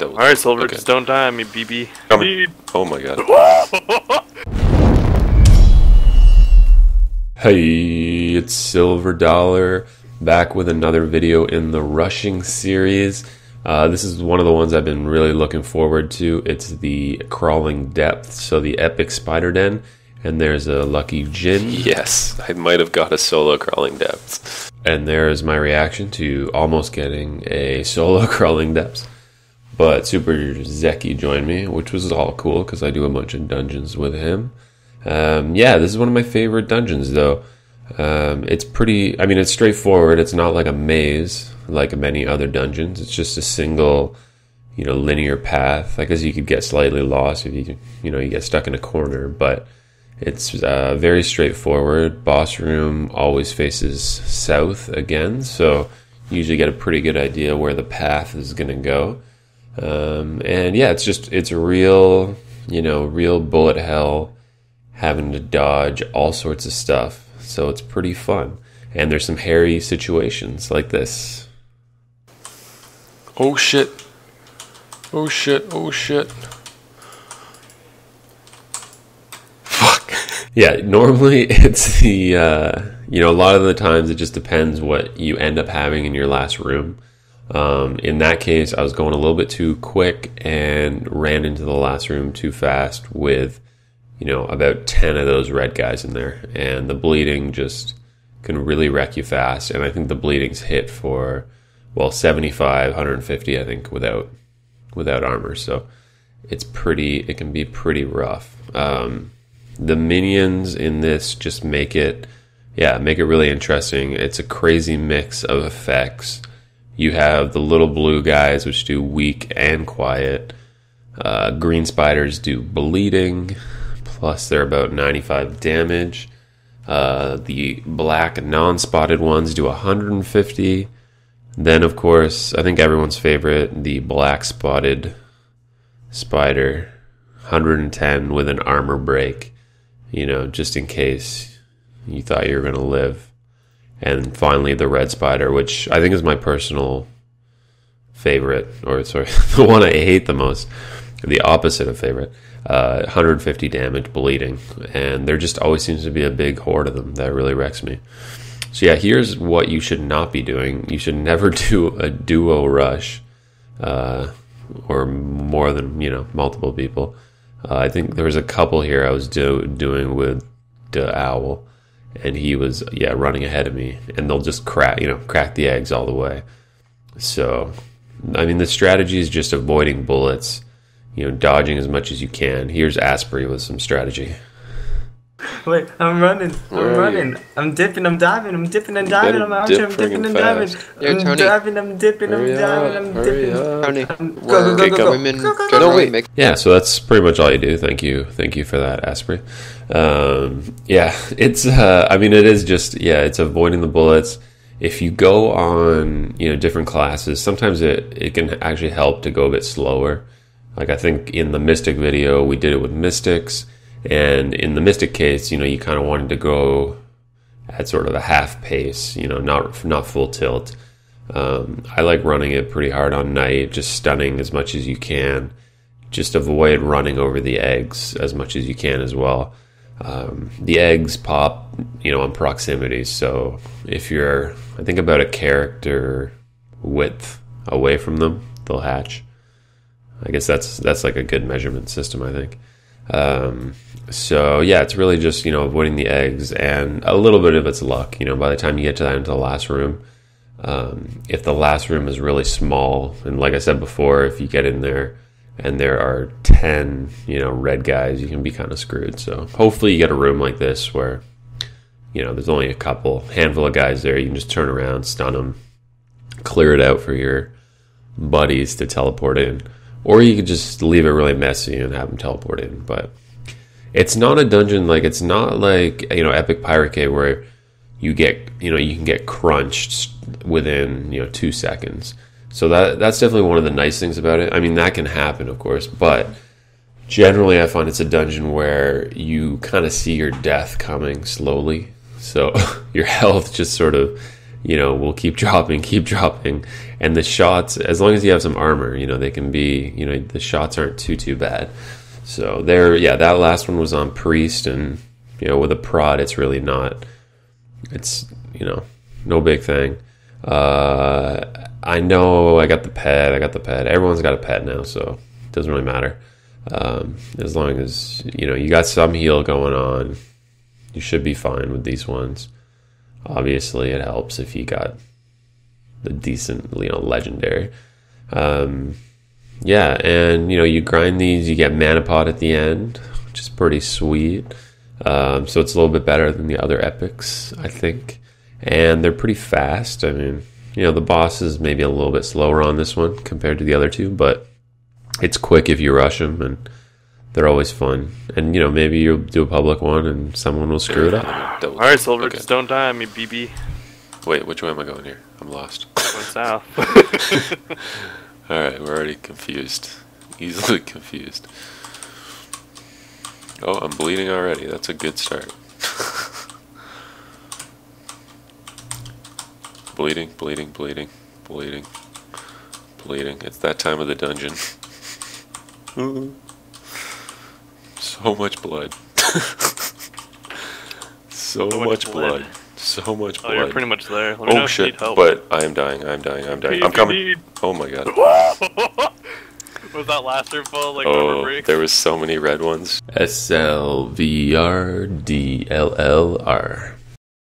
Alright, Silver, Okay. just don't die on me, BB. Oh my god. Hey, it's Silver Dollar, back with another video in the rushing series. This is one of the ones I've been really looking forward to. It's the crawling depth, so the epic spider den, and there's a lucky Jin. Yes, I might have got a solo crawling depths. And there's my reaction to almost getting a solo crawling depths. But Super Zeki joined me, which was all cool because I do a bunch of dungeons with him. Yeah, this is one of my favorite dungeons, though. It's pretty, I mean, it's straightforward. It's not like a maze like many other dungeons. It's just a single, linear path. I guess you could get slightly lost if you get stuck in a corner, but it's very straightforward. Boss room always faces south again, so you usually get a pretty good idea where the path is going to go. And yeah, it's a real, real bullet hell, having to dodge all sorts of stuff. So it's pretty fun. And there's some hairy situations like this. Oh shit. Oh shit. Oh shit. Fuck. Yeah, normally it's the, a lot of the times it just depends what you end up having in your last room. In that case, I was going a little bit too quick and ran into the last room too fast with, about 10 of those red guys in there. And the bleeding just can really wreck you fast. And I think the bleeding's hit for, 75, 150, I think, without armor. So it can be pretty rough. The minions in this just make it really interesting. It's a crazy mix of effects. You have the little blue guys, which do weak and quiet. Green spiders do bleeding, plus they're about 95 damage. The black non-spotted ones do 150. Then, of course, I think everyone's favorite, the black spotted spider, 110 with an armor break, just in case you thought you were going to live. And finally, the red spider, which I think is my personal favorite, the one I hate the most, the opposite of favorite, 150 damage, bleeding. And there just always seems to be a big horde of them that really wrecks me. So yeah, here's what you should not be doing. You should never do a duo rush, or more than, multiple people. I think there was a couple here I was doing with the owl, and he was, running ahead of me, and they'll just crack the eggs all the way. So, I mean, the strategy is just avoiding bullets, dodging as much as you can. Here's Asprey with some strategy. Wait, I'm running. I'm dipping, I'm diving, I'm dipping and diving, I'm out here, I'm dipping and diving. Yo, I'm Tony. diving, I'm dipping, I'm diving, I'm dipping. Tony, Go. women, No, wait. Yeah, so that's pretty much all you do. Thank you for that, Asprey. It's I mean, it is just it's avoiding the bullets. If you go on different classes, sometimes it can actually help to go a bit slower. Like I think in the Mystic video, we did it with Mystics. And in the Mystic case, you kind of wanted to go at sort of a half pace, not full tilt. I like running it pretty hard on Knight, just stunning as much as you can. Just avoid running over the eggs as much as you can as well. The eggs pop, on proximity. So if you're, I think about a character width away from them, they'll hatch. I guess that's like a good measurement system, I think. So yeah, it's really just, avoiding the eggs, and a little bit of it's luck, by the time you get to that into the last room. If the last room is really small, and like I said before, if you get in there and there are 10, red guys, you can be kind of screwed. So hopefully you get a room like this where, there's only a handful of guys there. You can just turn around, stun them, clear it out for your buddies to teleport in. Or you could just leave it really messy and have them teleport in. But it's not a dungeon, it's not like, Epic Pirate Cave where you can get crunched within, 2 seconds. So that's definitely one of the nice things about it. I mean, that can happen, of course, but generally I find it's a dungeon where you kind of see your death coming slowly. So your health just sort of will keep dropping, and the shots, as long as you have some armor, they can be, the shots aren't too bad. So that last one was on priest, and with a prod, it's really not. It's no big thing. I know I got the pet. Everyone's got a pet now, so it doesn't really matter. As long as you got some heal going on, you should be fine with these ones. Obviously, it helps if you got the decent, legendary. And you grind these, you get mana pot at the end, which is pretty sweet. So it's a little bit better than the other epics, I think. And they're pretty fast. I mean, the boss is maybe a little bit slower on this one compared to the other two, but it's quick if you rush them, and they're always fun. And, maybe you'll do a public one and someone will screw it up. Alright, Silver, just don't die on me, BB. Wait, which way am I going here? I'm lost. Going south. Alright, we're already confused. Easily confused. Oh, I'm bleeding already. That's a good start. Bleeding. It's that time of the dungeon. So much blood. So much blood. Oh, you're pretty much there. Let me know if you shit, need help. but I am dying. I'm coming. Oh my god. Was that last full Oh, there was so many red ones. SLVRDLLR.